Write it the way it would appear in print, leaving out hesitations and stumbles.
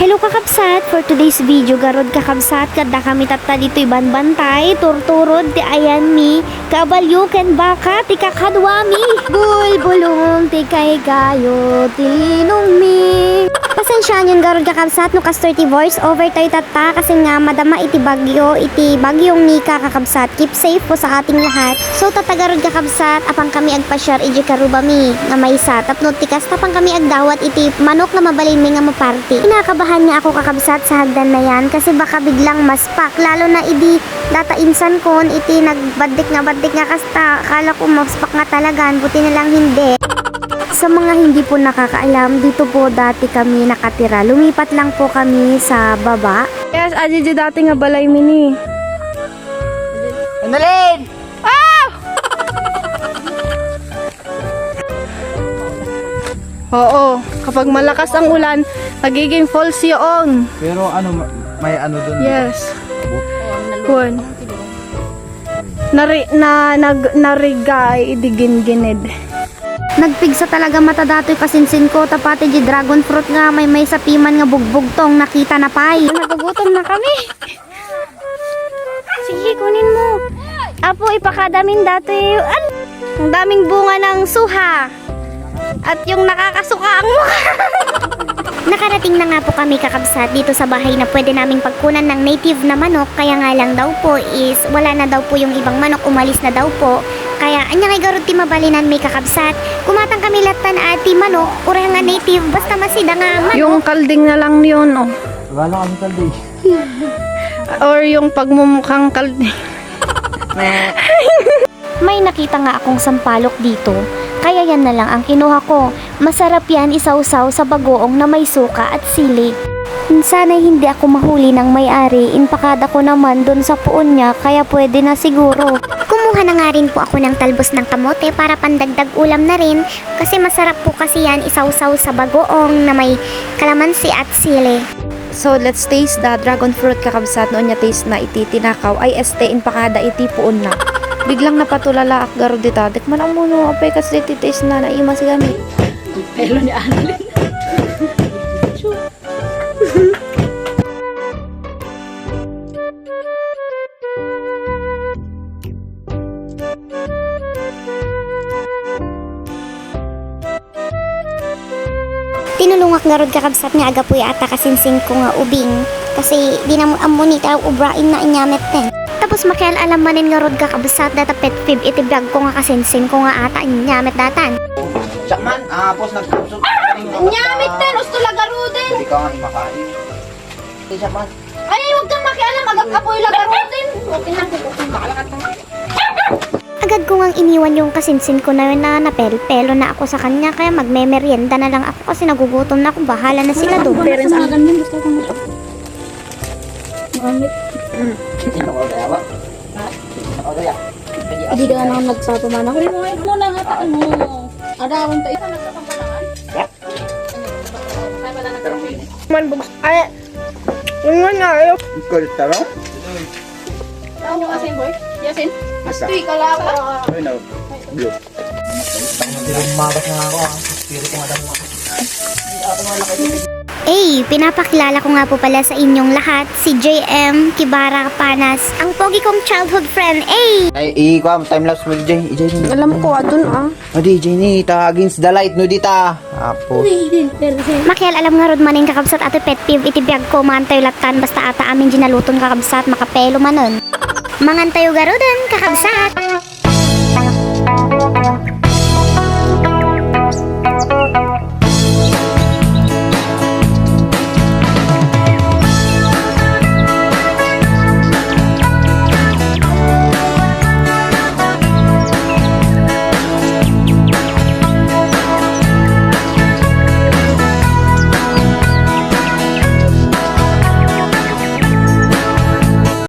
Hello kakabsat, for today's video garod kakabsat kadda kami tatta dito'y banbantay, turturod ti ayan mi, kabalyo ken baka ti kakadwami, bulbulong ti kay gayo ti linong mi. Pasensyahan yun garod kakabsat no kastor ti voice over tayo tatta kasi nga madama iti bagyong Nika kakabsat. Keep safe po sa ating lahat. So tatagarod kakabsat apang kami agpasyar iji karubami nga maysa tapno tikas tapang kami agdawat iti manok nga mabalin mi nga maparty. Kinakabahan niya ako kakabsat sa hagdan na yan kasi baka biglang maspak lalo na idi data insan kon iti nagbadik nga kasta akala ko maspak nga talaga buti na lang hindi. Sa mga hindi po nakakaalam, dito po dati kami nakatira. Lumipat lang po kami sa baba. Yes, aji dati nga balay mini. Annalyn! Ah! Oo, kapag malakas ang ulan, magiging falls yun. Pero ano, may ano dun? Yes. Abot? Kun. Narigay, idigin-ginid. Nagpigsa talaga mata dato'y kasinsin ko. Tapati di dragon fruit nga may sapiman nga bugbog tong nakita na pay. Nagugutom na kami. Sige, kunin mo. Apo, ipakadamin dato'y ang daming bunga ng suha. At yung nakakasuka ang mukha. Nakarating na nga po kami kakabsat dito sa bahay na pwede naming pagkunan ng native na manok. Kaya nga lang daw po is wala na daw po yung ibang manok, umalis na daw po. Kaya anya kay garod ti mabalinan may kakabsat. Kumatang kami latan ati manok, ura nga native basta masida nga manok. Yung kalding na lang yun, oh. Wala kami kaldi. Or yung pagmumukhang kalding. May nakita nga akong sampalok dito. Kaya yan na lang ang kinuha ko. Masarap yan isawsaw sa bagoong na may suka at sili. Sana'y hindi ako mahuli ng may-ari. Inpakada ko naman dun sa puon niya kaya pwede na siguro. Kumuha na nga rin po ako ng talbos ng kamote para pandagdag ulam na rin. Kasi masarap po kasi yan isawsaw sa bagoong na may kalamansi at sili. So let's taste the dragon fruit kakabsat noon niya taste na iti tinakaw ay inpakada iti puon na. Biglang napatulala ak garo dita. Dekman ang muno apay kasi iti taste na naima si gamit. Pelo ni Annalyn. Tinulungak nga rod kakabsat nga aga po ata kasinsin ko nga ubing. Kasi di na mo amunita ubrain na inyamet ten. Tapos makial alam manin nga rod kakabsat data pet fib iti vlog ko nga kasinsin ko nga ata inyamet datan. Siya man, pos nagkapsok. Nyamit ten, usto lagarudin. Hindi ka nga imakain. Hindi siya man. Ay, huwag kang makialam, agap-apoy lagarudin. Okay na, makalakat na. Agad ko ngang iniwan yung kasinsin ko na yun na napel-pelo na ako sa kanya kaya magme-merienda na lang ako kasi nagugutom na ako. Bahala na sila doon. Parents ang ganyan, gusto ko na. Maamit. Ano ko kaya ba? Ano kaya? Hindi ka naman nagsapaman ako. Muna nga taon mo. Adawan tayo. Isa nagsapampalangan? Man bugs. Ay! Yung nga ayaw. Ikaw taro? Saan yung asin, boy? Yasin? Asa? Tuy, kala ko. Ay, no. Blue. Magas na ako Spirit ko madam mo. Pinapakilala ko nga po pala sa inyong lahat si JM Kibara Panas, ang pogi kong childhood friend. Ay, time-lapse mo, Jay. Alam ko, adun Adi, Jay ni, against the light, no, dita. Apo. Makial alam nga rod maning kakabsat ato pet peeve iti biyag ko mangantayo latan basta ata amin ginaluton kakabsat makapelo manon. Mangantayo garudan kakabsat.